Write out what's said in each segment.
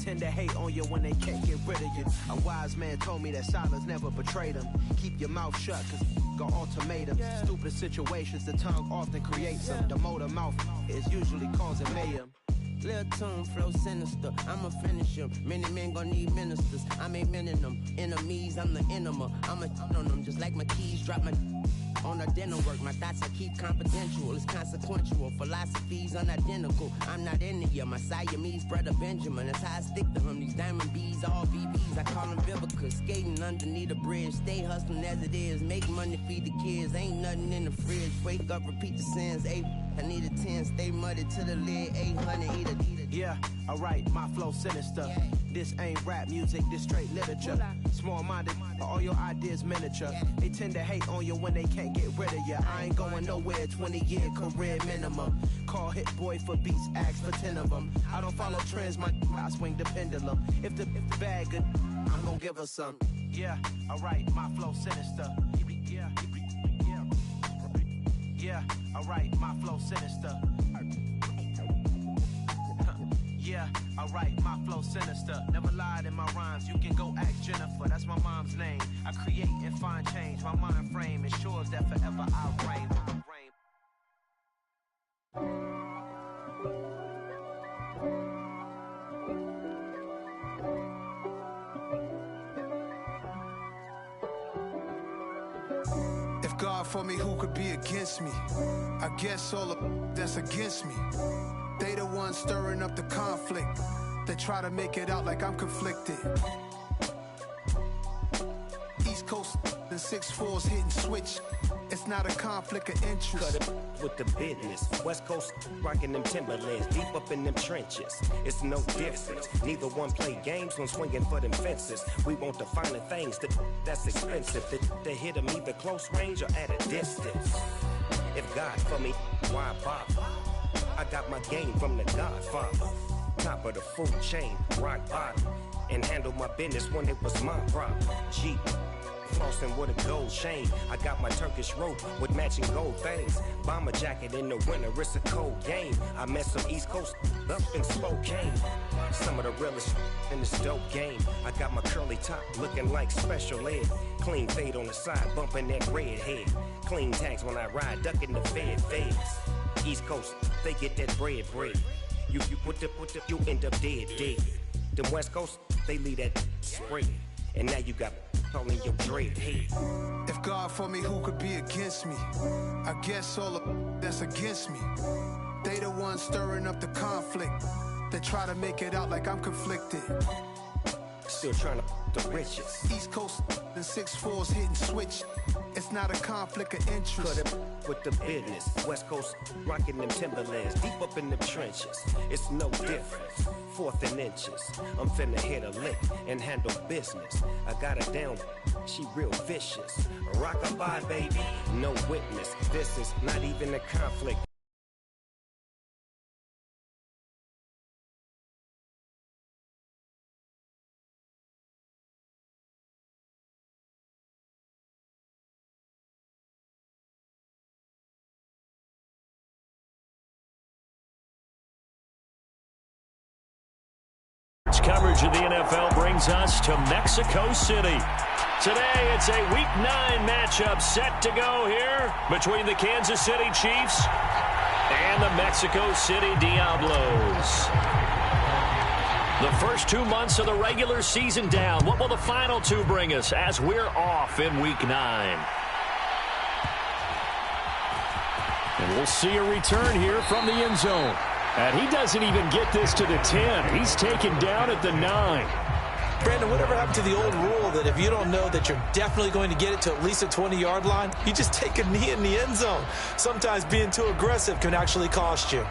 tend to hate on you when they can't get rid of you. A wise man told me that silence never betrayed him. Keep your mouth shut, cause got ultimatums. Stupid situations, the tongue often creates them. The motor mouth is usually causing mayhem. Lil' tune, flow sinister, I'ma finish him. Many men gon' need ministers, I'm aiming them. Enemies, I'm the enema, I'ma on them. Just like my keys, drop my on a dental work. My thoughts I keep confidential, it's consequential. Philosophies unidentical, I'm not in it, yeah. My Siamese brother Benjamin, that's how I stick to him. These diamond bees, all VBs, I call them Vivica. Skating underneath a bridge, stay hustling as it is. Make money, feed the kids, ain't nothing in the fridge. Wake up, repeat the sins, I need a 10, stay muddy to the lid, 800, eat a. Yeah, alright, my flow sinister. Yeah. This ain't rap music, this straight literature. Small-minded, all your ideas miniature. They tend to hate on you when they can't get rid of you. I ain't going nowhere, 20-year career minimum. Call Hit Boy for beats, ask for 10 of them. I don't follow trends, I swing the pendulum. If the bag good, I'm gonna give her some. Yeah, alright, my flow sinister. Yeah, alright, my flow sinister. Yeah, alright, my flow sinister. Never lied in my rhymes, you can go ask Jennifer. That's my mom's name. I create and find change. My mind frame ensures that forever I reign. If God for me, who could be against me? I guess all of that's against me. They the ones stirring up the conflict. They try to make it out like I'm conflicted. East Coast and 6'4's hitting switch. It's not a conflict of interest. Cut it with the business. West Coast rocking them Timberlands, deep up in them trenches. It's no difference. Neither one play games when swinging for them fences. We want the finer things that's expensive. They hit them either close range or at a distance. If God for me, why bother? I got my game from the Godfather. Top of the food chain, rock bottom. And handle my business when it was my problem. Jeep, flossing with a gold chain. I got my Turkish rope with matching gold things. Bomber jacket in the winter, it's a cold game. I met some East Coast up in Spokane. Some of the realest in this dope game. I got my curly top looking like special ed. Clean fade on the side, bumping that red head. Clean tags when I ride, ducking the feds. East Coast, they get that bread. You you end up dead. Them West Coast, they leave that spread. And now you got all in your dread head. If God for me, who could be against me? I guess all of that's against me. They the ones stirring up the conflict. They try to make it out like I'm conflicted. Still trying to the riches. East Coast and 6'4's hitting switch. It's not a conflict of interest. Cut it with the business. West Coast rocking them Timberlands, deep up in them trenches. It's no difference. 4th and inches. I'm finna hit a lick and handle business. I got her down, she real vicious. Rock-a-bye, baby, no witness. This is not even a conflict. Coverage of the NFL brings us to Mexico City. Today, it's a Week 9 matchup set to go here between the Kansas City Chiefs and the Mexico City Diablos. The first 2 months of the regular season down. What will the final 2 bring us as we're off in Week 9? And we'll see a return here from the end zone. And he doesn't even get this to the 10. He's taken down at the 9. Brandon, whatever happened to the old rule that if you don't know that you're definitely going to get it to at least a 20-yard line, you just take a knee in the end zone. Sometimes being too aggressive can actually cost you.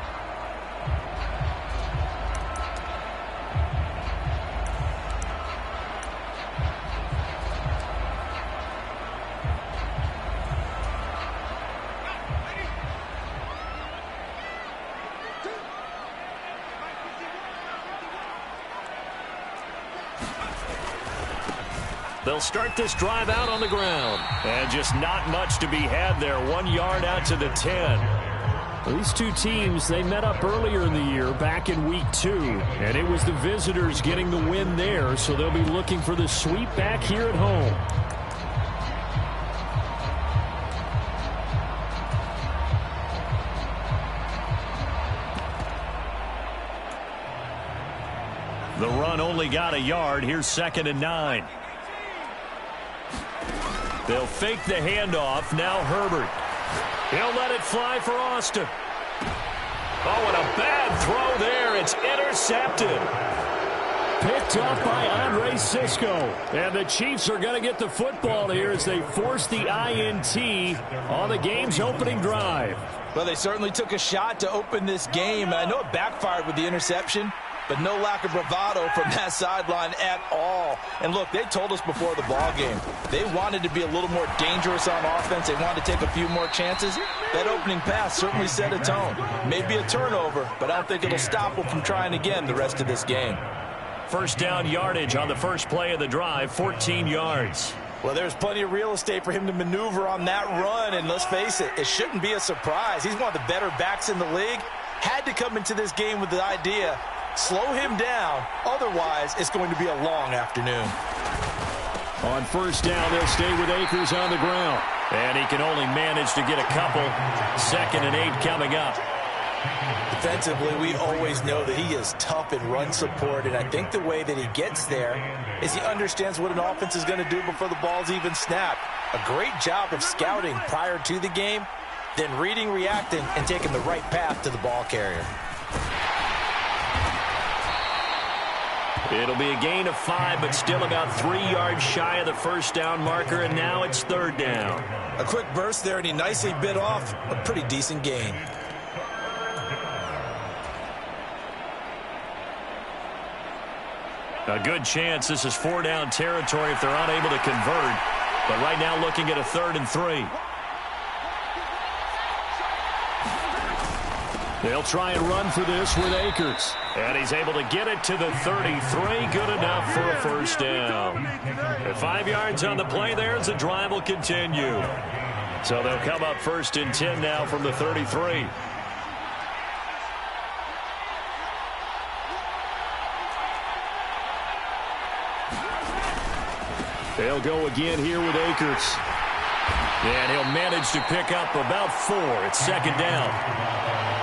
They'll start this drive out on the ground. And just not much to be had there. 1 yard out to the 10. These two teams, they met up earlier in the year, back in week 2, and it was the visitors getting the win there, so they'll be looking for the sweep back here at home. The run only got a yard. Here's 2nd and 9. They'll fake the handoff. Now Herbert. He'll let it fly for Austin. Oh, and a bad throw there. It's intercepted. Picked up by Andre Sisco. And the Chiefs are going to get the football here as they force the INT on the game's opening drive. Well, they certainly took a shot to open this game. I know it backfired with the interception, but no lack of bravado from that sideline at all. And look, they told us before the ball game, they wanted to be a little more dangerous on offense. They wanted to take a few more chances. That opening pass certainly set a tone. Maybe a turnover, but I don't think it'll stop them from trying again the rest of this game. First down yardage on the first play of the drive, 14 yards. Well, there's plenty of real estate for him to maneuver on that run, and let's face it, it shouldn't be a surprise. He's one of the better backs in the league. Had to come into this game with the idea, slow him down, otherwise it's going to be a long afternoon. On first down, they'll stay with Akers on the ground. And he can only manage to get a couple. 2nd and 8 coming up. Defensively, we always know that he is tough in run support, and I think the way that he gets there is he understands what an offense is going to do before the ball's even snapped. A great job of scouting prior to the game, then reading, reacting, and taking the right path to the ball carrier. It'll be a gain of 5, but still about 3 yards shy of the first down marker, and now it's 3rd down. A quick burst there, and he nicely bit off a pretty decent gain. A good chance this is 4-down territory if they're unable to convert. But right now looking at a 3rd and 3. They'll try and run for this with Akers. And he's able to get it to the 33. Good enough for a first down. At 5 yards on the play there as the drive will continue. So they'll come up 1st and 10 now from the 33. They'll go again here with Akers. And he'll manage to pick up about 4. It's 2nd down.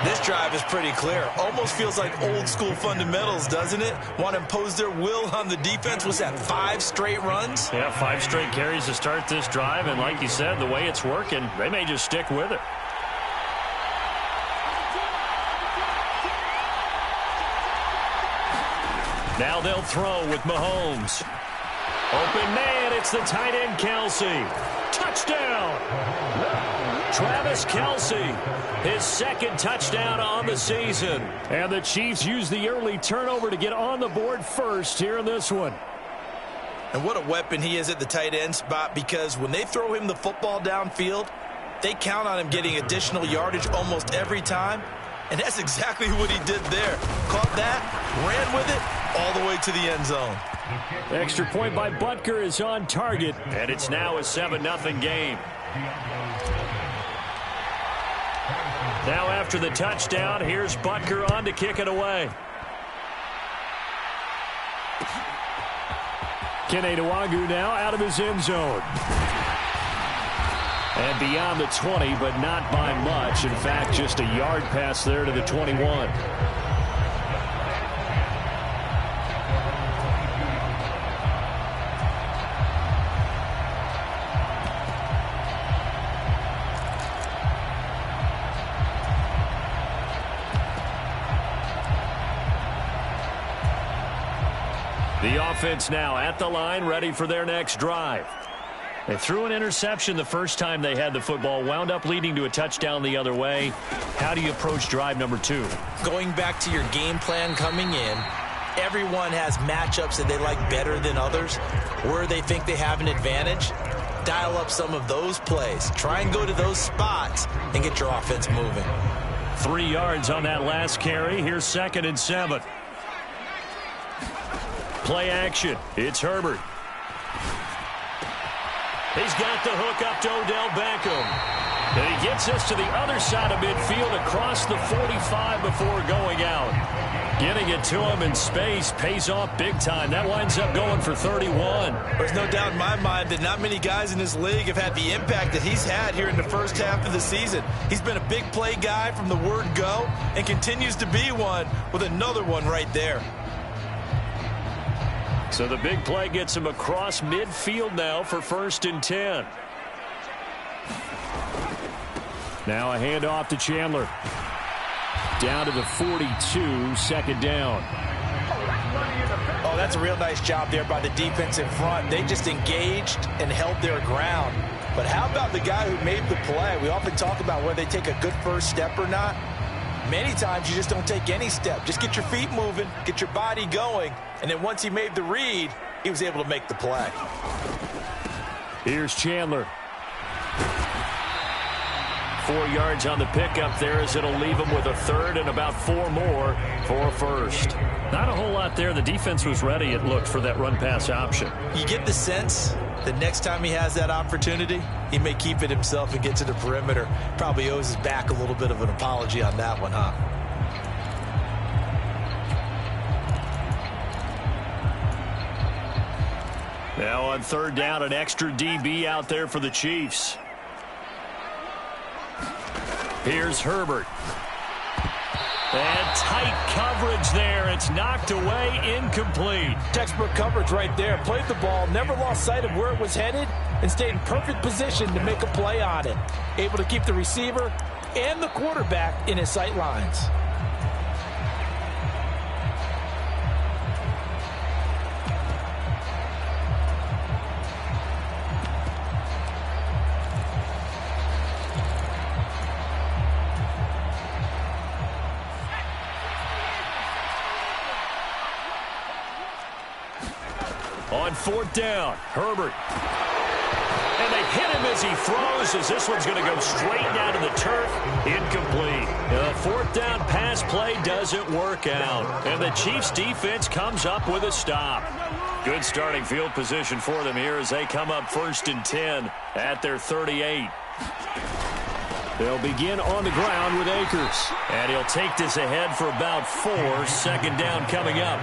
This drive is pretty clear. Almost feels like old school fundamentals, doesn't it? Want to impose their will on the defense. Was that 5 straight runs? Yeah, 5 straight carries to start this drive. And like you said, the way it's working, they may just stick with it. Now they'll throw with Mahomes. Open man, it's the tight end, Kelsey. Touchdown! Travis Kelsey, his 2nd touchdown on the season. And the Chiefs use the early turnover to get on the board first here in this one. And what a weapon he is at the tight end spot, because when they throw him the football downfield, they count on him getting additional yardage almost every time. And that's exactly what he did there. Caught that, ran with it, all the way to the end zone. Extra point by Butker is on target, and it's now a 7-0 game. Now after the touchdown, here's Butker on to kick it away. gEtItOuTHaMuD now out of his end zone. And beyond the 20, but not by much. In fact, just a yard pass there to the 21. The offense now at the line, ready for their next drive. They threw an interception the first time they had the football, wound up leading to a touchdown the other way. How do you approach drive number 2? Going back to your game plan coming in, everyone has matchups that they like better than others, where they think they have an advantage. Dial up some of those plays. Try and go to those spots and get your offense moving. 3 yards on that last carry. Here's 2nd and 7. Play action. It's Herbert. He's got the hook up to Odell Beckham. And he gets us to the other side of midfield across the 45 before going out. Getting it to him in space pays off big time. That winds up going for 31. There's no doubt in my mind that not many guys in this league have had the impact that he's had here in the first half of the season. He's been a big play guy from the word go and continues to be one with another one right there. So the big play gets him across midfield now for 1st and 10. Now a handoff to Chandler. Down to the 42, 2nd down. Oh, that's a real nice job there by the defense in front. They just engaged and held their ground. But how about the guy who made the play? We often talk about whether they take a good first step or not. Many times you just don't take any step. Just get your feet moving, get your body going, and then once he made the read, he was able to make the play. Here's Chandler. 4 yards on the pickup there as it'll leave him with a 3rd and about 4 more for a 1st. Not a whole lot there. The defense was ready, it looked, for that run-pass option. You get the sense that next time he has that opportunity, he may keep it himself and get to the perimeter. Probably owes his back a little bit of an apology on that one, huh? Now on 3rd down, an extra DB out there for the Chiefs. Here's Herbert. And tight coverage there. It's knocked away, incomplete. Textbook coverage right there. Played the ball, never lost sight of where it was headed, and stayed in perfect position to make a play on it. Able to keep the receiver and the quarterback in his sight lines. On 4th down, Herbert. And they hit him as he throws, as this one's going to go straight down to the turf. Incomplete. The 4th down pass play doesn't work out. And the Chiefs defense comes up with a stop. Good starting field position for them here as they come up 1st and 10 at their 38. They'll begin on the ground with Akers. And he'll take this ahead for about 4. 2nd down coming up.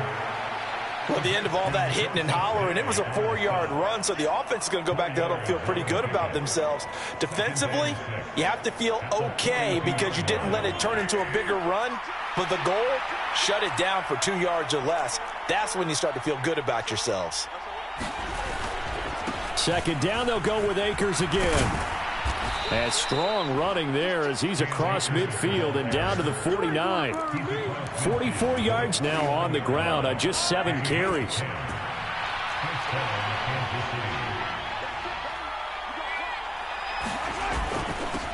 Well, at the end of all that hitting and hollering, it was a 4-yard run, so the offense is going to go back to huddle and feel pretty good about themselves. Defensively, you have to feel okay because you didn't let it turn into a bigger run, but the goal, shut it down for 2 yards or less. That's when you start to feel good about yourselves. 2nd down, they'll go with Akers again. And strong running there as he's across midfield and down to the 49. 44 yards now on the ground on just 7 carries.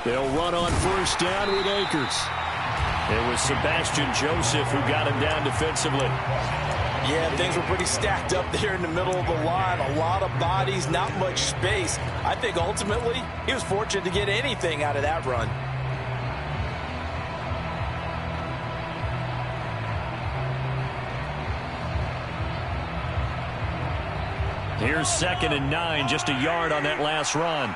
They'll run on 1st down with Akers. It was Sebastian Joseph who got him down defensively. Yeah, things were pretty stacked up there in the middle of the line. A lot of bodies, not much space. I think ultimately he was fortunate to get anything out of that run. Here's 2nd and 9, just a yard on that last run.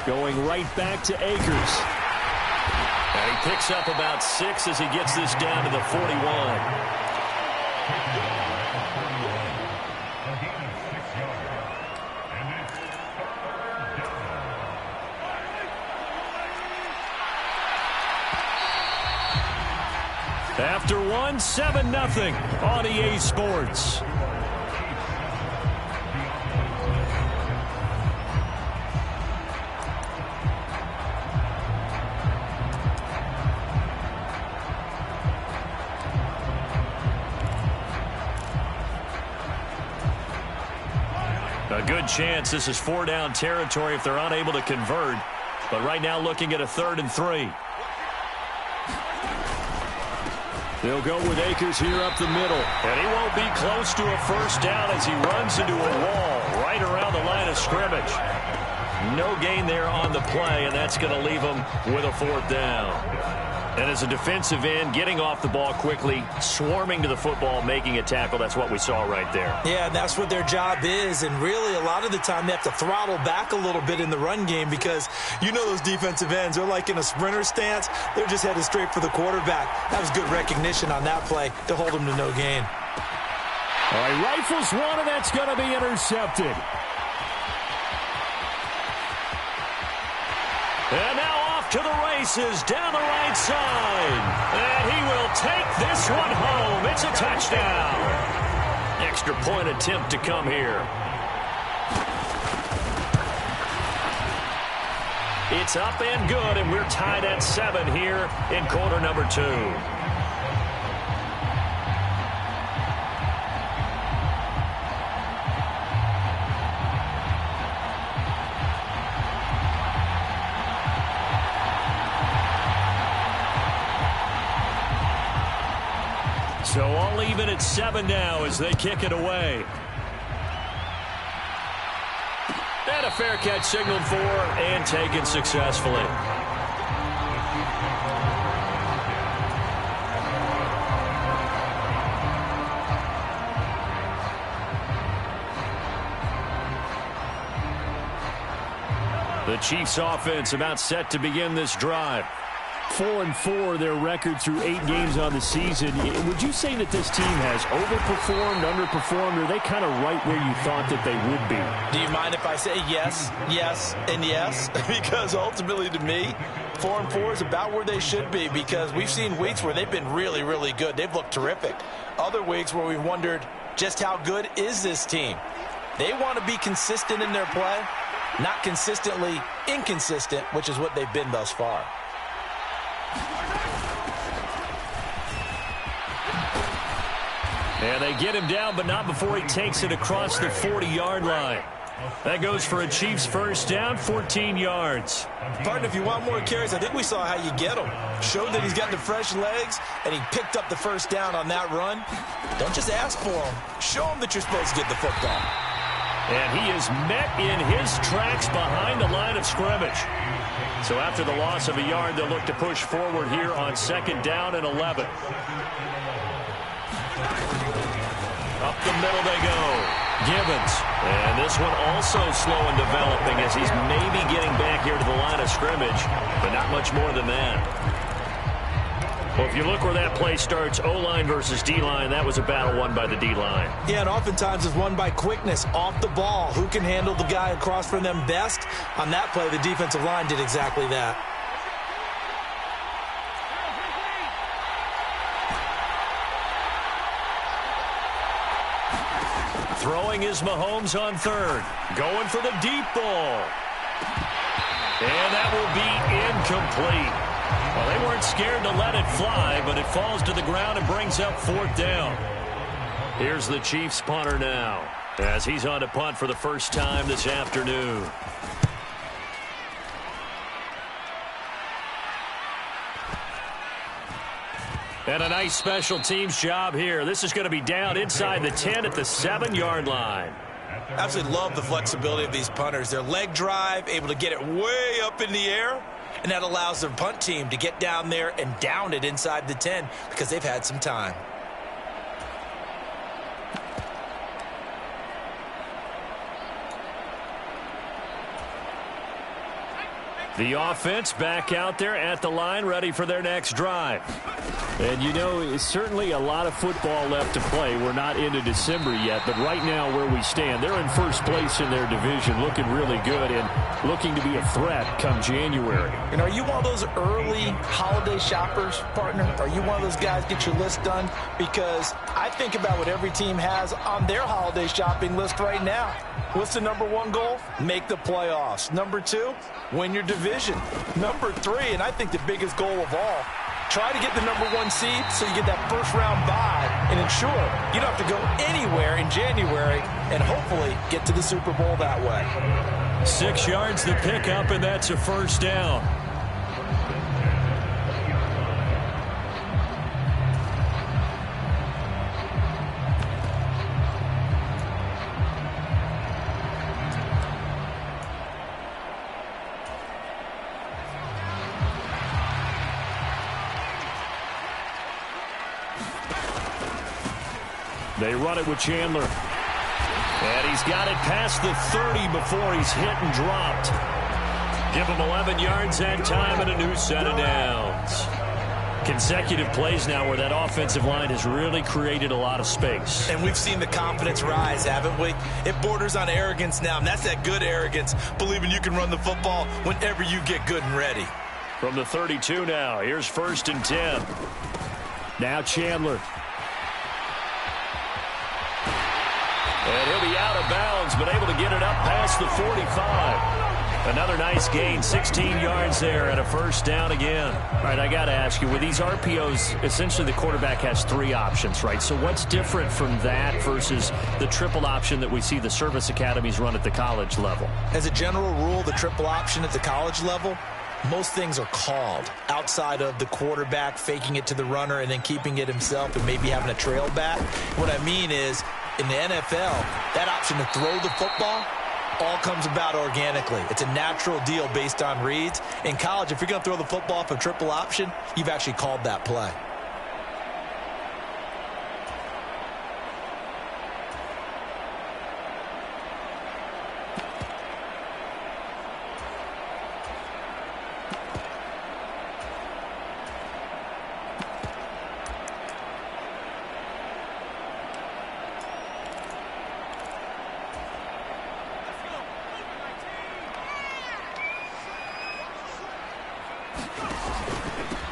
Going right back to Akers. And he picks up about 6 as he gets this down to the 41. After 1, 7-0 on EA Sports. A good chance this is 4-down territory if they're unable to convert. But right now looking at a 3rd and 3. They'll go with Akers here up the middle. And he won't be close to a 1st down as he runs into a wall right around the line of scrimmage. No gain there on the play, and that's going to leave him with a 4th down. And as a defensive end, getting off the ball quickly, swarming to the football, making a tackle, that's what we saw right there. Yeah, and that's what their job is. And really, a lot of the time, they have to throttle back a little bit in the run game because you know those defensive ends, they're like in a sprinter stance. They're just headed straight for the quarterback. That was good recognition on that play to hold him to no gain. All right, rifles one, and that's going to be intercepted. And now off to the races down the right side. And he will take this one home. It's a touchdown. Extra point attempt to come here. It's up and good, and we're tied at 7 here in quarter number 2. So all even at 7 now as they kick it away. And a fair catch signaled for and taken successfully. The Chiefs offense about set to begin this drive. 4-4 their record through 8 games on the season. Would you say that this team has overperformed, underperformed, or are they kind of right where you thought that they would be? Do you mind if I say yes, yes, and yes? Because ultimately to me, 4-4 is about where they should be because we've seen weeks where they've been really, really good. They've looked terrific. Other weeks where we've wondered just how good is this team? They want to be consistent in their play, not consistently inconsistent, which is what they've been thus far. And they get him down, but not before he takes it across the 40-yard line. That goes for a Chiefs first down, 14 yards. Partner, if you want more carries, I think we saw how you get him. Showed that he's got the fresh legs, and he picked up the first down on that run. Don't just ask for him. Show him that you're supposed to get the football. And he is met in his tracks behind the line of scrimmage. So after the loss of a yard, they'll look to push forward here on 2nd down and 11. Up the middle they go. Gibbons. And this one also slow in developing as he's maybe getting back here to the line of scrimmage, but not much more than that. Well, if you look where that play starts, O-line versus D-line, that was a battle won by the D-line. Yeah, and oftentimes it's won by quickness off the ball. Who can handle the guy across from them best? On that play, the defensive line did exactly that. Throwing is Mahomes on 3rd. Going for the deep ball. And that will be incomplete. Well, they weren't scared to let it fly, but it falls to the ground and brings up 4th down. Here's the Chiefs punter now as he's on to punt for the first time this afternoon. And a nice special teams job here. This is going to be down inside the 10 at the 7-yard line. Absolutely love the flexibility of these punters. Their leg drive, able to get it way up in the air, and that allows their punt team to get down there and down it inside the 10 because they've had some time. The offense back out there at the line, ready for their next drive. And, you know, it's certainly a lot of football left to play. We're not into December yet, but right now where we stand, they're in first place in their division, looking really good and looking to be a threat come January. And are you one of those early holiday shoppers, partner? Are you one of those guys get your list done? Because I think about what every team has on their holiday shopping list right now. What's the #1 goal? Make the playoffs. #2, win your division. #3, and I think the biggest goal of all, try to get the #1 seed so you get that first round bye and ensure you don't have to go anywhere in January and hopefully get to the Super Bowl that way. 6 yards to pick up, and that's a first down. They run it with Chandler. And he's got it past the 30 before he's hit and dropped. Give him 11 yards that time and a new set of downs. Consecutive plays now where that offensive line has really created a lot of space. And we've seen the confidence rise, haven't we? It borders on arrogance now, and that's that good arrogance, believing you can run the football whenever you get good and ready. From the 32 now, here's 1st and 10. Now Chandler. And he'll be out of bounds, but able to get it up past the 45. Another nice gain, 16 yards there and a 1st down again. All right, I got to ask you, with these RPOs, essentially the quarterback has 3 options, right? So what's different from that versus the triple option that we see the service academies run at the college level? As a general rule, the triple option at the college level, most things are called outside of the quarterback faking it to the runner and then keeping it himself and maybe having a trail back. What I mean is, in the NFL, that option to throw the football all comes about organically. It's a natural deal based on reads. In college, if you're going to throw the football off a triple option, you've actually called that play.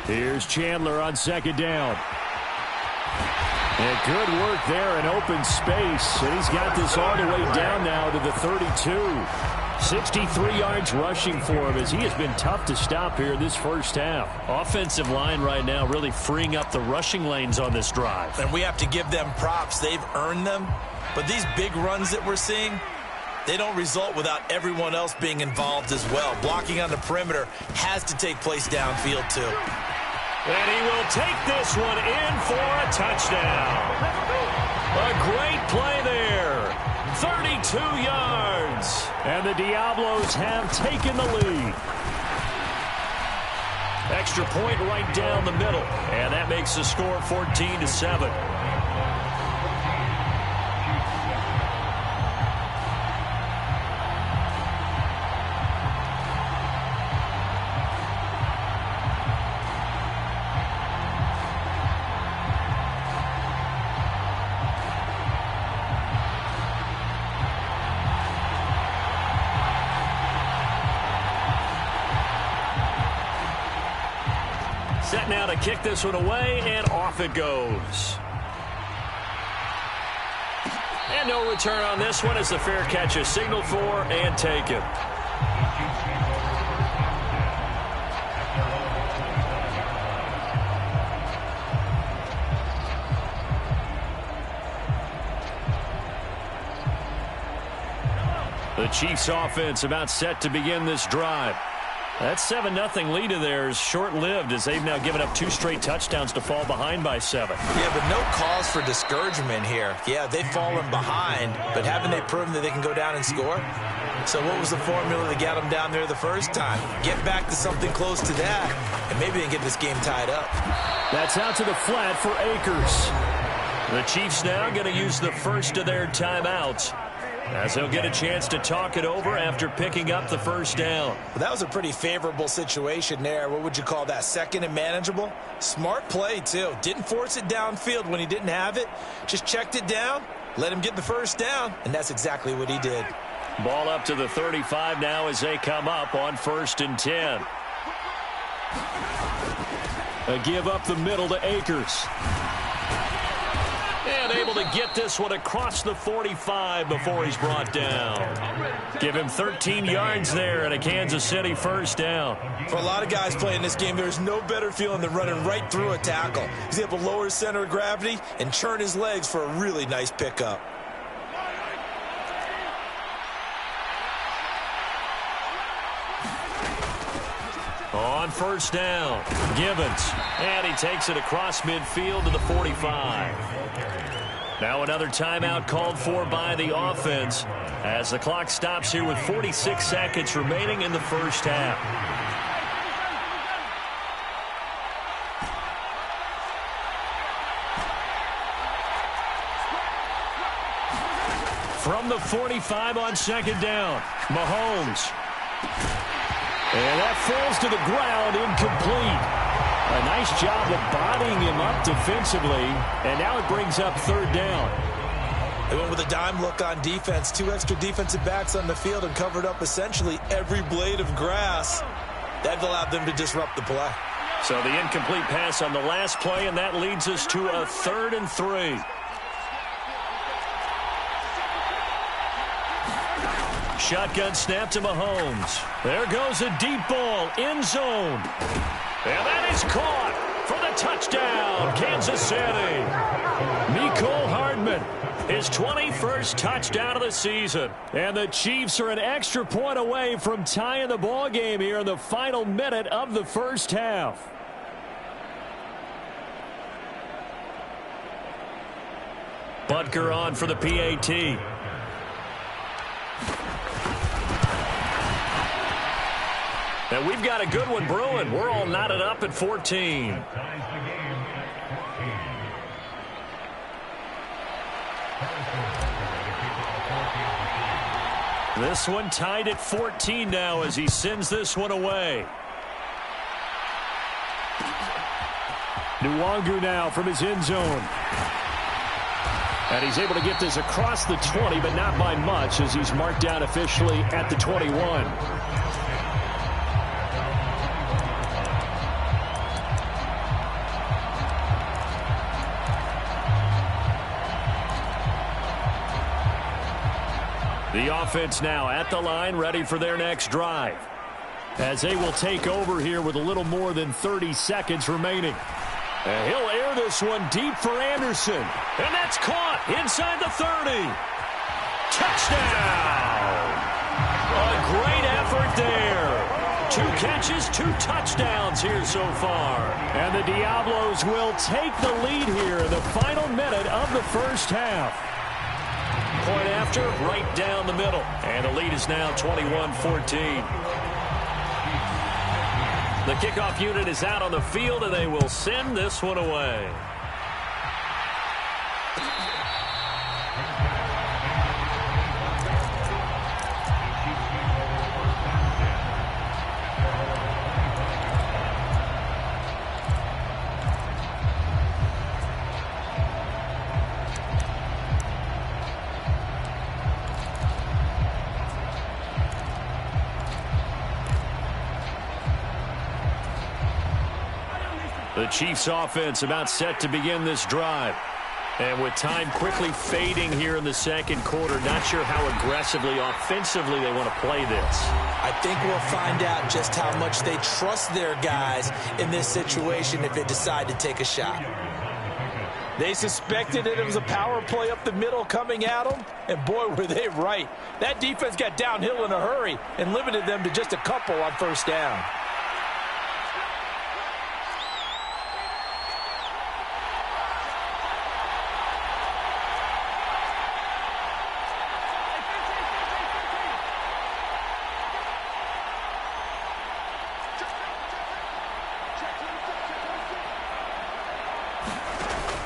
Here's Chandler on 2nd down. And good work there in open space. And he's got this all the way down now to the 32. 63 yards rushing for him as he has been tough to stop here this first half. Offensive line right now really freeing up the rushing lanes on this drive. And we have to give them props. They've earned them. But these big runs that we're seeing, they don't result without everyone else being involved as well. Blocking on the perimeter has to take place downfield too. And he will take this one in for a touchdown. A great play there. 32 yards. And the Diablos have taken the lead. Extra point right down the middle. And that makes the score 14-7. Set now to kick this one away, and off it goes. And no return on this one as the fair catch is signaled for and taken. The Chiefs offense about set to begin this drive. That 7-0 lead of theirs short-lived as they've now given up 2 straight touchdowns to fall behind by 7. Yeah, but no cause for discouragement here. Yeah, they've fallen behind, but haven't they proven that they can go down and score? So what was the formula to get them down there the first time? Get back to something close to that, and maybe they can get this game tied up. That's out to the flat for Akers. The Chiefs now going to use the first of their timeouts, as they'll get a chance to talk it over after picking up the first down. Well, that was a pretty favorable situation there. What would you call that? Second and manageable? Smart play, too. Didn't force it downfield when he didn't have it. Just checked it down, let him get the first down, and that's exactly what he did. Ball up to the 35 now as they come up on 1st and 10. A give up the middle to Akers. And able to get this one across the 45 before he's brought down. Give him 13 yards there and a Kansas City first down. For a lot of guys playing this game, there's no better feeling than running right through a tackle. He's able to lower his center of gravity and churn his legs for a really nice pickup. On first down, Gibbons. And he takes it across midfield to the 45. Now another timeout called for by the offense as the clock stops here with 46 seconds remaining in the first half. From the 45 on second down, Mahomes. And that falls to the ground, incomplete. A nice job of bodying him up defensively, and now it brings up third down. They went with a dime look on defense. 2 extra defensive backs on the field and covered up essentially every blade of grass. That allowed them to disrupt the play. So the incomplete pass on the last play, and that leads us to a 3rd and 3. Shotgun snap to Mahomes. There goes a deep ball, end zone. And that is caught for the touchdown, Kansas City. Mecole Hardman, his 21st touchdown of the season. And the Chiefs are an extra point away from tying the ball game here in the final minute of the first half. Butker on for the PAT. And we've got a good one brewing. We're all knotted up at 14. This one tied at 14 now as he sends this one away. Nwangu now from his end zone. And he's able to get this across the 20, but not by much as he's marked down officially at the 21. The offense now at the line, ready for their next drive. As they will take over here with a little more than 30 seconds remaining. And he'll air this one deep for Anderson. And that's caught inside the 30. Touchdown! A great effort there. 2 catches, 2 touchdowns here so far. And the Diablos will take the lead here in the final minute of the first half. Point after, right down the middle. And the lead is now 21-14. The kickoff unit is out on the field, and they will send this one away. The Chiefs offense about set to begin this drive. And with time quickly fading here in the second quarter, not sure how aggressively, offensively they want to play this. I think we'll find out just how much they trust their guys in this situation if they decide to take a shot. They suspected that it was a power play up the middle coming at them, and boy, were they right. That defense got downhill in a hurry and limited them to just a couple on first down.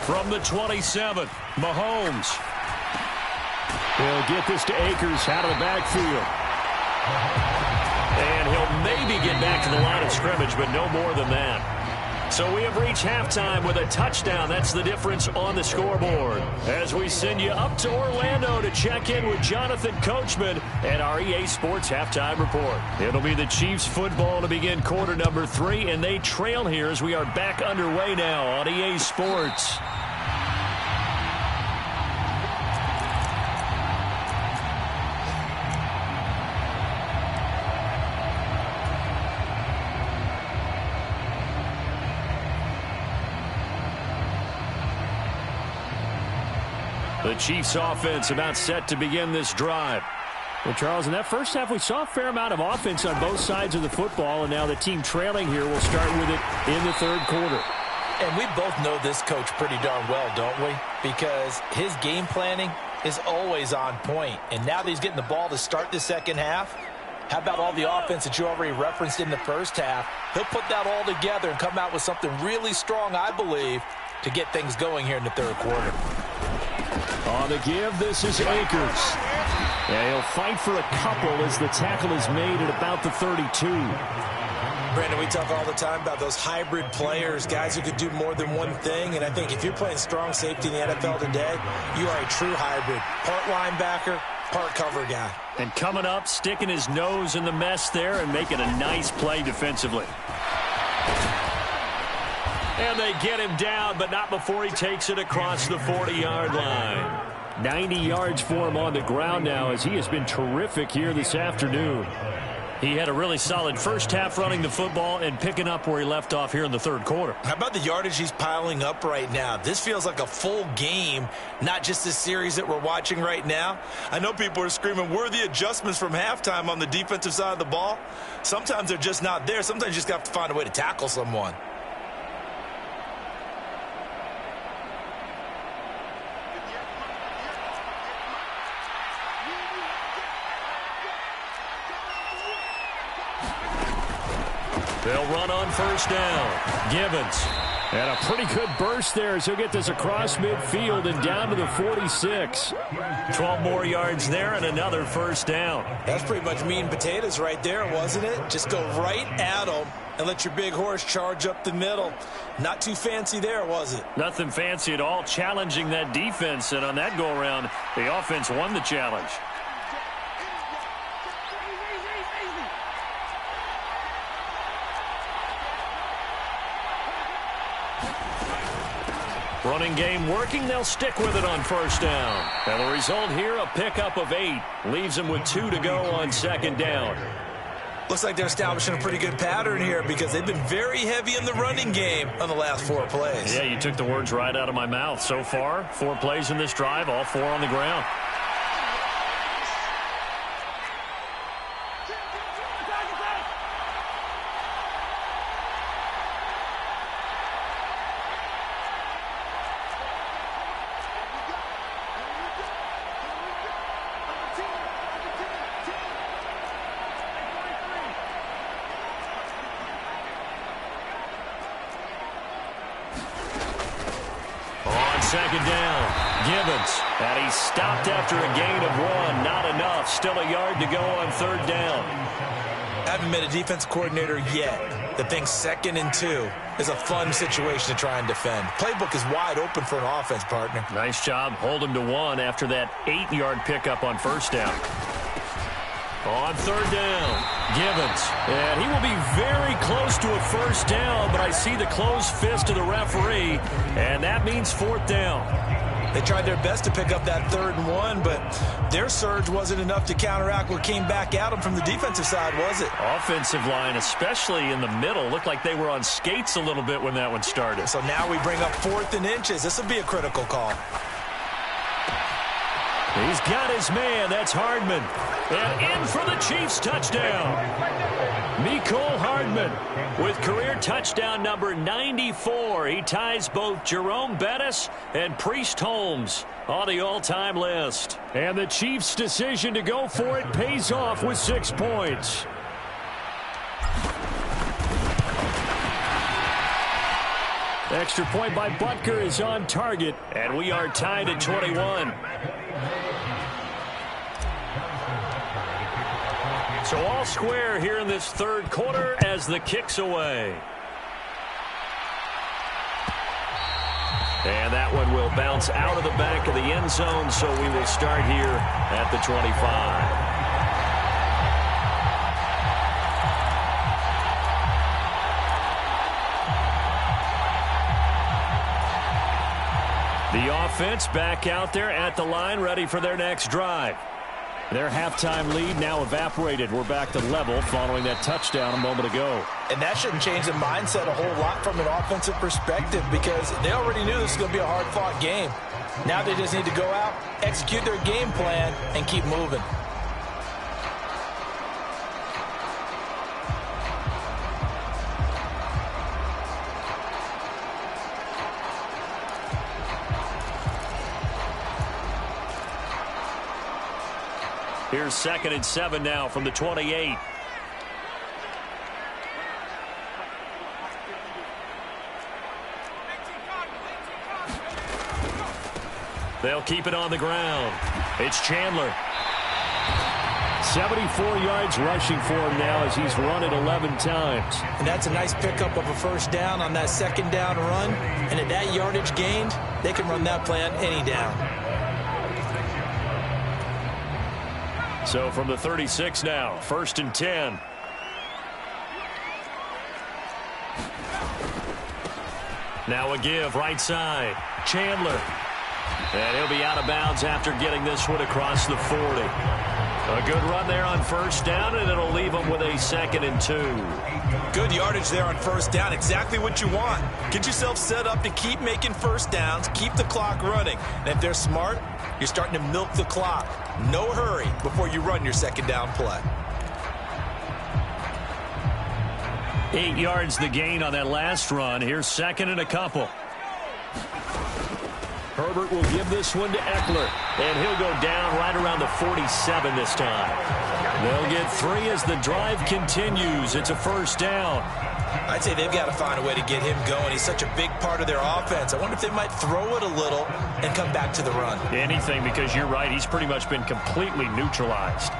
From the 27, Mahomes. He'll get this to Akers out of the backfield. And he'll maybe get back to the line of scrimmage, but no more than that. So we have reached halftime with a touchdown. That's the difference on the scoreboard. As we send you up to Orlando to check in with Jonathan Coachman and our EA Sports Halftime Report. It'll be the Chiefs football to begin quarter number 3, and they trail here as we are back underway now on EA Sports. The Chiefs offense about set to begin this drive. Well, Charles, in that first half, we saw a fair amount of offense on both sides of the football, and now the team trailing here will start with it in the third quarter. And we both know this coach pretty darn well, don't we? Because his game planning is always on point. And now that he's getting the ball to start the second half, how about all the offense that you already referenced in the first half? He'll put that all together and come out with something really strong, I believe, to get things going here in the third quarter. On the give, this is Akers. Yeah, he'll fight for a couple as the tackle is made at about the 32. Brandon, we talk all the time about those hybrid players, guys who could do more than one thing. And I think if you're playing strong safety in the NFL today, you are a true hybrid. Part linebacker, part cover guy. And coming up, sticking his nose in the mess there and making a nice play defensively. And they get him down, but not before he takes it across the 40-yard line. 90 yards for him on the ground now as he has been terrific here this afternoon. He had a really solid first half running the football and picking up where he left off here in the third quarter. How about the yardage he's piling up right now? This feels like a full game, not just this series that we're watching right now. I know people are screaming, where are the adjustments from halftime on the defensive side of the ball? Sometimes they're just not there. Sometimes you just have to find a way to tackle someone. They'll run on first down. Gibbons. And a pretty good burst there as he'll get this across midfield and down to the 46. 12 more yards there and another first down. That's pretty much meat and potatoes right there, wasn't it? Just go right at them and let your big horse charge up the middle. Not too fancy there, was it? Nothing fancy at all, challenging that defense. And on that go-around, the offense won the challenge. Running game working. They'll stick with it on first down. And the result here, a pickup of 8. Leaves them with 2 to go on second down. Looks like they're establishing a pretty good pattern here because they've been very heavy in the running game on the last 4 plays. Yeah, you took the words right out of my mouth. So far, 4 plays in this drive, all 4 on the ground. Second down, Gibbons, and he stopped after a gain of 1. Not enough. Still a yard to go on third down. Haven't met a defense coordinator yet that thinks 2nd and 2 is a fun situation to try and defend. Playbook is wide open for an offense, partner. Nice job. Hold him to 1 after that 8-yard pickup on first down. On third down, Gibbons. And he will be very close to a first down, but I see the closed fist of the referee, and that means 4th down. They tried their best to pick up that 3rd and 1, but their surge wasn't enough to counteract what came back at them from the defensive side, was it? Offensive line, especially in the middle, looked like they were on skates a little bit when that one started. So now we bring up 4th and inches. This will be a critical call. He's got his man. That's Hardman. And in for the Chiefs touchdown. Mecole Hardman with career touchdown number 94. He ties both Jerome Bettis and Priest Holmes on the all-time list. And the Chiefs' decision to go for it pays off with 6 points. Extra point by Butker is on target, and we are tied at 21. So all square here in this third quarter as the kick's away. And that one will bounce out of the back of the end zone, so we will start here at the 25. The offense back out there at the line, ready for their next drive. Their halftime lead now evaporated. We're back to level following that touchdown a moment ago. And that shouldn't change the mindset a whole lot from an offensive perspective because they already knew this was going to be a hard-fought game. Now they just need to go out, execute their game plan, and keep moving. Here's 2nd and 7 now from the 28. They'll keep it on the ground. It's Chandler. 74 yards rushing for him now as he's run it 11 times. And that's a nice pickup of a first down on that second down run. And at that yardage gained, they can run that play on any down. So from the 36 now, 1st and 10. Now a give right side. Chandler. And he'll be out of bounds after getting this one across the 40. A good run there on first down, and it'll leave them with a 2nd and 2. Good yardage there on first down. Exactly what you want. Get yourself set up to keep making first downs, keep the clock running. And if they're smart, you're starting to milk the clock. No hurry before you run your second down play. 8 yards the gain on that last run. Here's 2nd and a couple. Herbert will give this one to Eckler, and he'll go down right around the 47 this time. They'll get 3 as the drive continues. It's a first down. I'd say they've got to find a way to get him going. He's such a big part of their offense. I wonder if they might throw it a little and come back to the run. Anything, because you're right. He's pretty much been completely neutralized.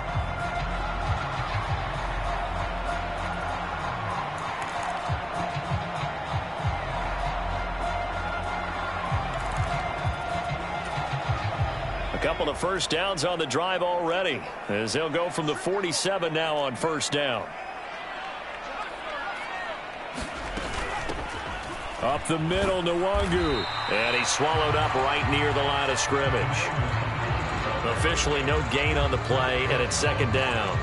A couple of first downs on the drive already, as they'll go from the 47 now on first down. Up the middle, Nwangu. And he's swallowed up right near the line of scrimmage. Officially no gain on the play, and it's 2nd down.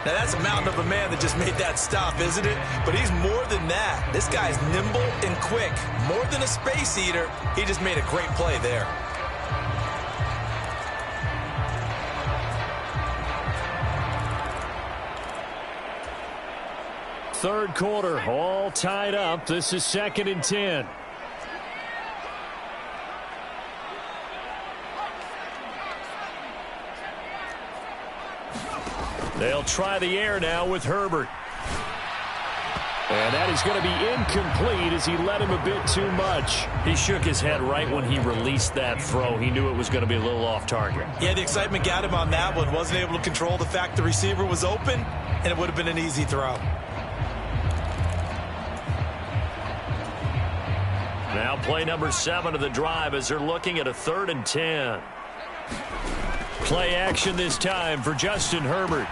Now that's a mountain of a man that just made that stop, isn't it? But he's more than that. This guy's nimble and quick. More than a space eater, he just made a great play there. Third quarter, all tied up. This is 2nd and 10. They'll try the air now with Herbert. And that is going to be incomplete as he led him a bit too much. He shook his head right when he released that throw. He knew it was going to be a little off target. Yeah, the excitement got him on that one. Wasn't able to control the fact the receiver was open, and it would have been an easy throw. Now play number 7 of the drive as they're looking at a 3rd and 10. Play action this time for Justin Herbert.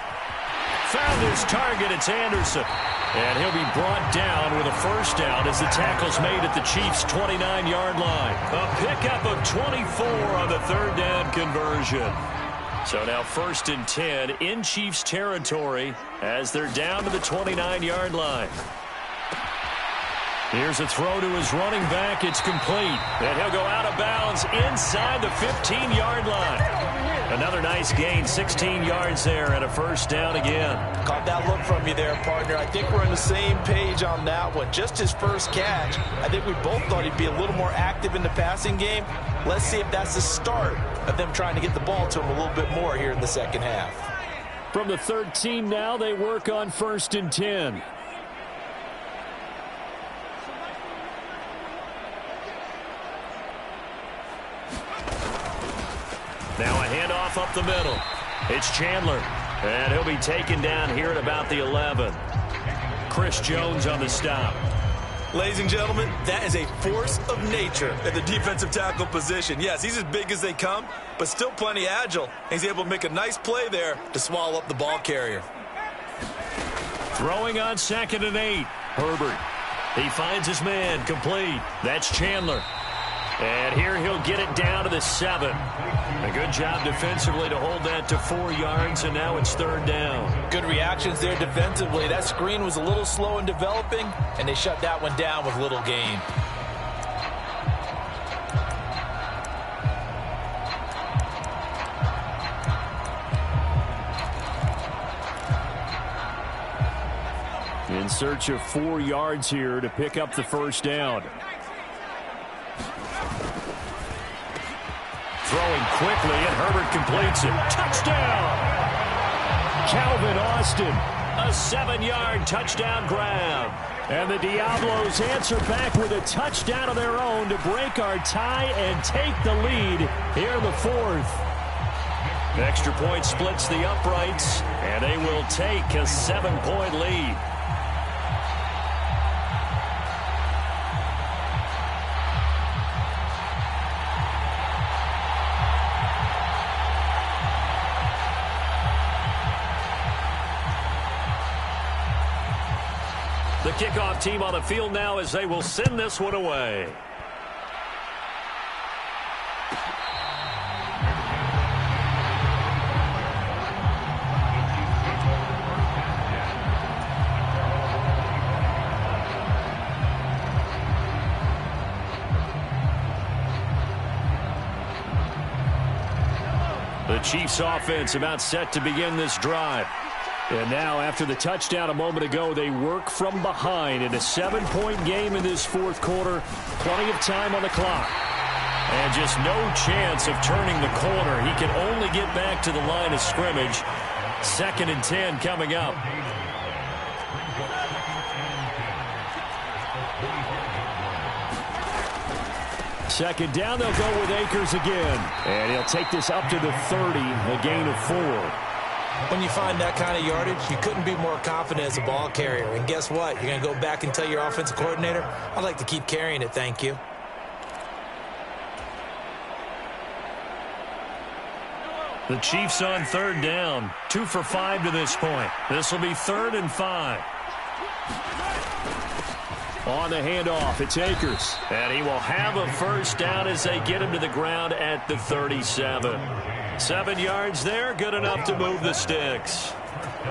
Found his target. It's Anderson. And he'll be brought down with a first down as the tackle's made at the Chiefs' 29-yard line. A pickup of 24 on the 3rd down conversion. So now 1st and 10 in Chiefs territory as they're down to the 29-yard line. Here's a throw to his running back. It's complete. And he'll go out of bounds inside the 15-yard line. Another nice gain, 16 yards there, and a first down again. Caught that look from you there, partner. I think we're on the same page on that one. Just his first catch. I think we both thought he'd be a little more active in the passing game. Let's see if that's the start of them trying to get the ball to him a little bit more here in the second half. From the 13 now, they work on 1st and 10. Now a handoff up the middle. It's Chandler. And he'll be taken down here at about the 11. Chris Jones on the stop. Ladies and gentlemen, that is a force of nature at the defensive tackle position. Yes, he's as big as they come, but still plenty agile. He's able to make a nice play there to swallow up the ball carrier. Throwing on 2nd and 8. Herbert. He finds his man complete. That's Chandler. And here he'll get it down to the 7. A good job defensively to hold that to 4 yards, and now it's 3rd down. Good reactions there defensively. That screen was a little slow in developing, and they shut that one down with little gain. In search of 4 yards here to pick up the first down. Throwing quickly, and Herbert completes it. Touchdown! Calvin Austin, a 7-yard touchdown grab. And the Diablos answer back with a touchdown of their own to break our tie and take the lead here in the 4th. Extra point splits the uprights, and they will take a 7-point lead. The kickoff team on the field now as they will send this one away. The Chiefs offense about set to begin this drive. And now, after the touchdown a moment ago, they work from behind in a 7-point game in this fourth quarter. Plenty of time on the clock. And just no chance of turning the corner. He can only get back to the line of scrimmage. 2nd and 10 coming up. Second down, they'll go with Akers again. And he'll take this up to the 30, a gain of 4. When you find that kind of yardage, you couldn't be more confident as a ball carrier. And guess what? You're going to go back and tell your offensive coordinator, I'd like to keep carrying it, thank you. The Chiefs on 3rd down. 2 for 5 to this point. This will be 3rd and 5. On the handoff, it's Akers. And he will have a first down as they get him to the ground at the 37. 7 yards there, good enough to move the sticks.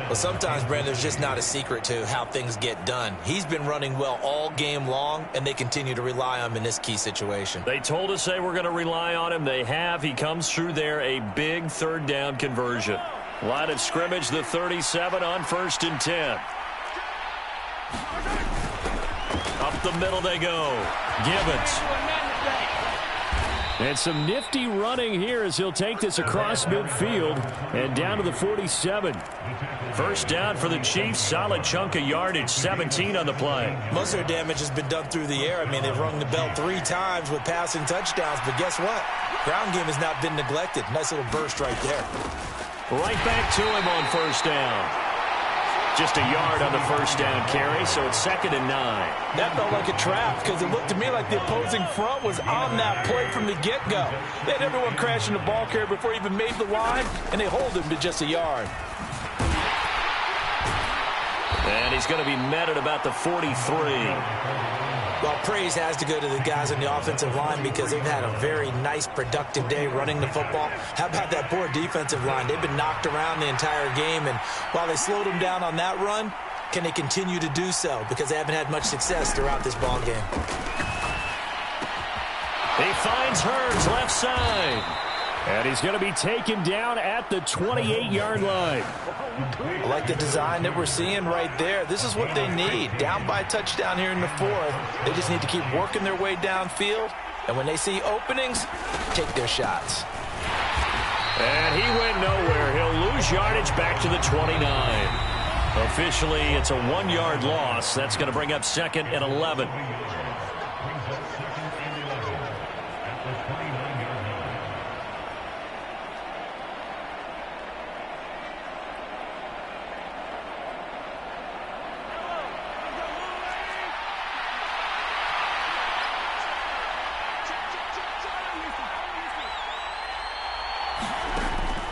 Well, sometimes, Brandon, there's just not a secret to how things get done. He's been running well all game long, and they continue to rely on him in this key situation. They told us they were going to rely on him. They have. He comes through there, a big 3rd down conversion. Line of scrimmage, the 37 on 1st and 10. Up the middle they go. Gibbons. And some nifty running here as he'll take this across midfield and down to the 47. First down for the Chiefs. Solid chunk of yardage. 17 on the play. Most of their damage has been done through the air. I mean, they've rung the bell 3 times with passing touchdowns. But guess what? Ground game has not been neglected. Nice little burst right there. Right back to him on first down. Just a yard on the first down carry, so it's 2nd and 9. That felt like a trap because it looked to me like the opposing front was on that play from the get-go. They had everyone crashing the ball carrier before he even made the line, and they hold him to just a yard. And he's going to be met at about the 43. Well, praise has to go to the guys on the offensive line because they've had a very nice, productive day running the football. How about that poor defensive line? They've been knocked around the entire game, and while they slowed them down on that run, can they continue to do so? Because they haven't had much success throughout this ball game. He finds Hurns left side. And he's going to be taken down at the 28-yard line. I like the design that we're seeing right there. This is what they need. Down by a touchdown here in the 4th. They just need to keep working their way downfield. And when they see openings, take their shots. And he went nowhere. He'll lose yardage back to the 29. Officially, it's a 1-yard loss. That's going to bring up 2nd and 11.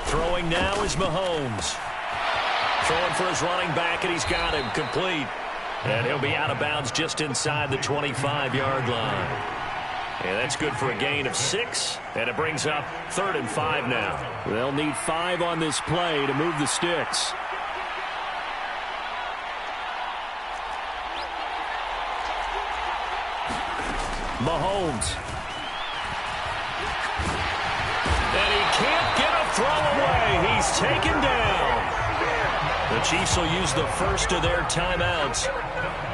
Throwing now is Mahomes. Throwing for his running back, and he's got him complete. And he'll be out of bounds just inside the 25-yard line. And that's good for a gain of 6. And it brings up 3rd and 5 now. They'll need 5 on this play to move the sticks. Mahomes. And he can't get a throw away. He's taken down. The Chiefs will use the first of their timeouts.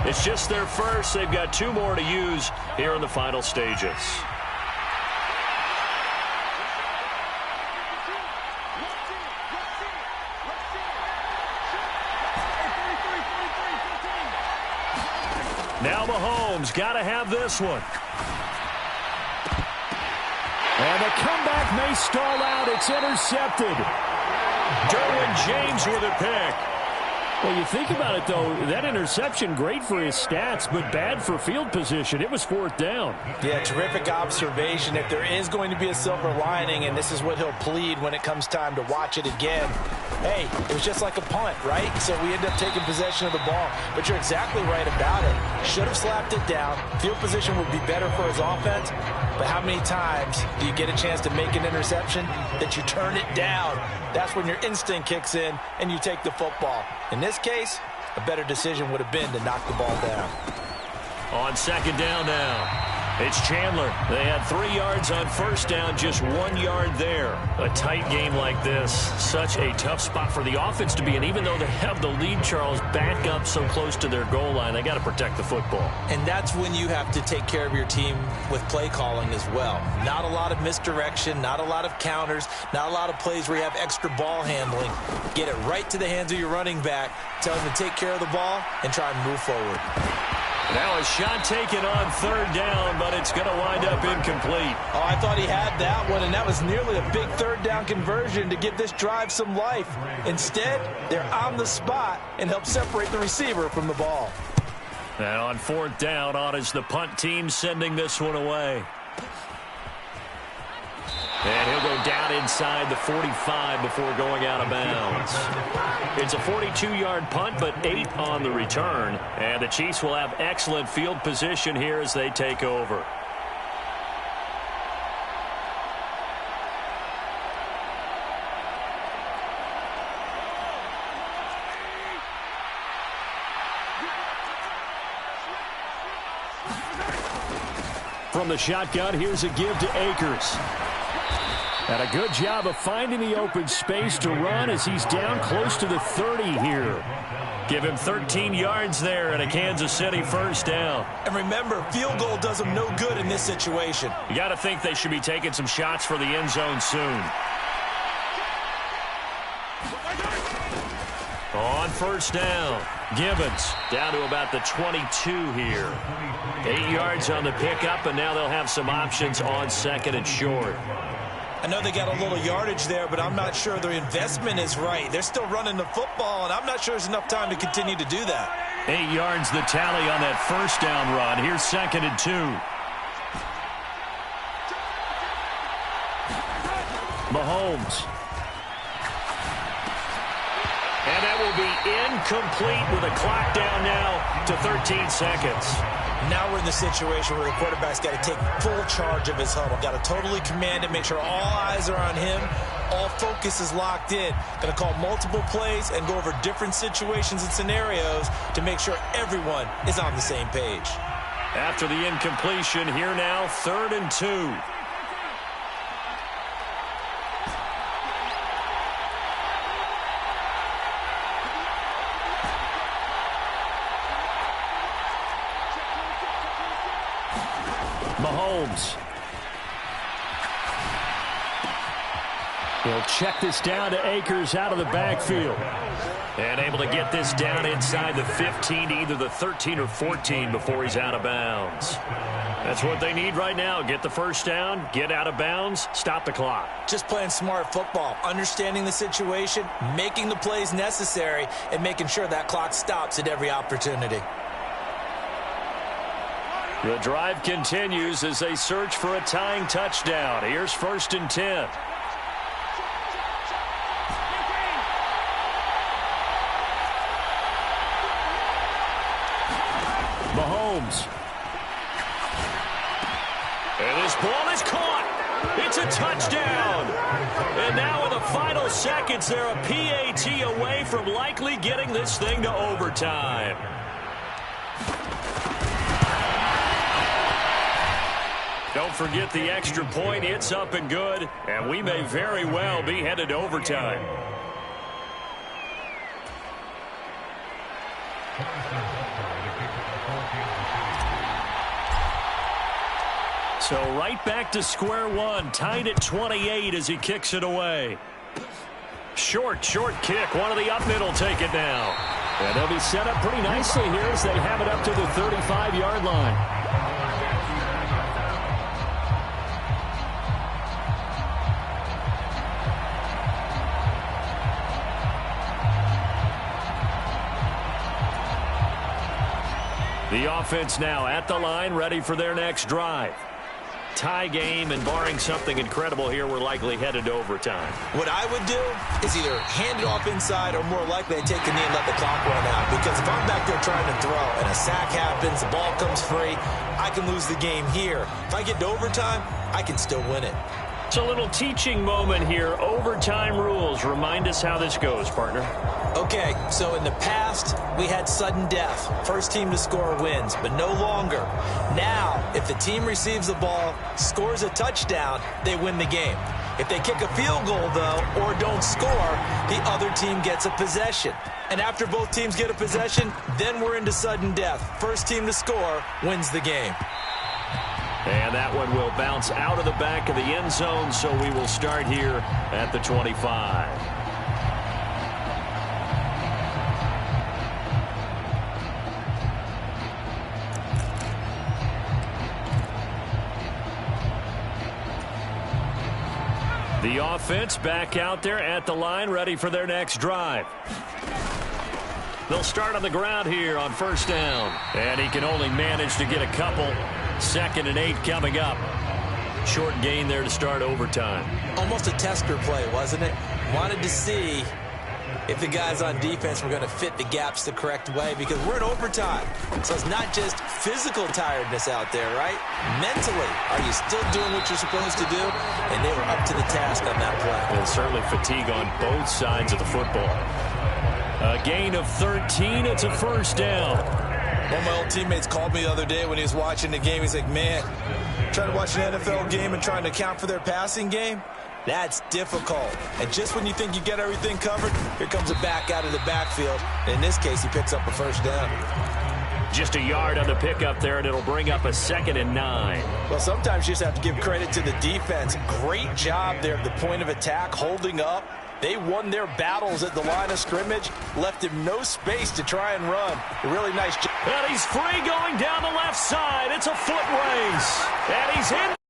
It's just their first. They've got 2 more to use here in the final stages. Now Mahomes got to have this one. And the comeback may stall out. It's intercepted. Derwin James with a pick. Well, you think about it, though, that interception, great for his stats, but bad for field position. It was 4th down. Yeah, terrific observation. If there is going to be a silver lining, and this is what he'll plead when it comes time to watch it again, hey, it was just like a punt, right? So we end up taking possession of the ball. But you're exactly right about it. Should have slapped it down. Field position would be better for his offense. But how many times do you get a chance to make an interception that you turn it down? That's when your instinct kicks in and you take the football. In this case, a better decision would have been to knock the ball down. On 2nd down now, it's Chandler. They had 3 yards on 1st down, just 1 yard there. A tight game like this, such a tough spot for the offense to be in. Even though they have the lead, Charles, back up so close to their goal line, they got to protect the football. And that's when you have to take care of your team with play calling as well. Not a lot of misdirection, not a lot of counters, not a lot of plays where you have extra ball handling. Get it right to the hands of your running back, tell him to take care of the ball, and try and move forward. Now a shot taken on 3rd down, but it's going to wind up incomplete. Oh, I thought he had that one, and that was nearly a big 3rd down conversion to give this drive some life. Instead, they're on the spot and help separate the receiver from the ball. And on 4th down, on is the punt team sending this one away. And he'll go down inside the 45 before going out of bounds. It's a 42-yard punt, but 8 on the return. And the Chiefs will have excellent field position here as they take over. From the shotgun, here's a give to Akers. And a good job of finding the open space to run as he's down close to the 30 here. Give him 13 yards there and a Kansas City 1st down. And remember, field goal does them no good in this situation. You got to think they should be taking some shots for the end zone soon. On 1st down, Gibbons down to about the 22 here. 8 yards on the pickup, and now they'll have some options on 2nd and short. I know they got a little yardage there, but I'm not sure their investment is right. They're still running the football, and I'm not sure there's enough time to continue to do that. 8 yards the tally on that 1st down run. Here's 2nd and 2. Mahomes. And that will be incomplete with a clock down now to 13 seconds. Now we're in the situation where the quarterback's got to take full charge of his huddle. Got to totally command it, make sure all eyes are on him. All focus is locked in. Got to call multiple plays and go over different situations and scenarios to make sure everyone is on the same page. After the incompletion, here now, 3rd and 2. Mahomes. He'll check this down to Akers out of the backfield. And able to get this down inside the 15 to either the 13 or 14 before he's out of bounds. That's what they need right now. Get the 1st down, get out of bounds, stop the clock. Just playing smart football, understanding the situation, making the plays necessary, and making sure that clock stops at every opportunity. The drive continues as they search for a tying touchdown. Here's 1st and 10. Mahomes. And this ball is caught. It's a touchdown. And now in the final seconds, they're a PAT away from likely getting this thing to overtime. Don't forget the extra point. It's up and good, and we may very well be headed to overtime. So right back to square one, tied at 28 as he kicks it away. Short kick. One of the up middle take it now. And they'll be set up pretty nicely here as they have it up to the 35-yard line. The offense now at the line, ready for their next drive. Tie game, and barring something incredible here, we're likely headed to overtime. What I would do is either hand it off inside or more likely I'd take a knee and let the clock run out. Because if I'm back there trying to throw and a sack happens, the ball comes free, I can lose the game here. If I get to overtime, I can still win it. It's a little teaching moment here. Overtime rules. Remind us how this goes, partner. Okay, so in the past, we had sudden death. First team to score wins, but no longer. Now, if the team receives the ball, scores a touchdown, they win the game. If they kick a field goal, though, or don't score, the other team gets a possession. And after both teams get a possession, then we're into sudden death. First team to score wins the game. And that one will bounce out of the back of the end zone, so we will start here at the 25. The offense back out there at the line, ready for their next drive. They'll start on the ground here on first down. And he can only manage to get a couple. 2nd and 8 coming up. Short gain there to start overtime. Almost a tester play, wasn't it? Wanted to see if the guys on defense were going to fit the gaps the correct way, because we're in overtime. So it's not just physical tiredness out there, right? Mentally, are you still doing what you're supposed to do? And they were up to the task on that play. And certainly fatigue on both sides of the football. A gain of 13. It's a first down. One of my old teammates called me the other day when he was watching the game. He's like, man, trying to watch an NFL game and trying to account for their passing game? That's difficult. And just when you think you get everything covered, here comes a back out of the backfield. And in this case, he picks up a first down. Just a yard on the pickup there, and it'll bring up a 2nd and 9. Well, sometimes you just have to give credit to the defense. Great job there at the point of attack, holding up. They won their battles at the line of scrimmage, left him no space to try and run. A really nice job. And he's free going down the left side. It's a foot race. And he's hit.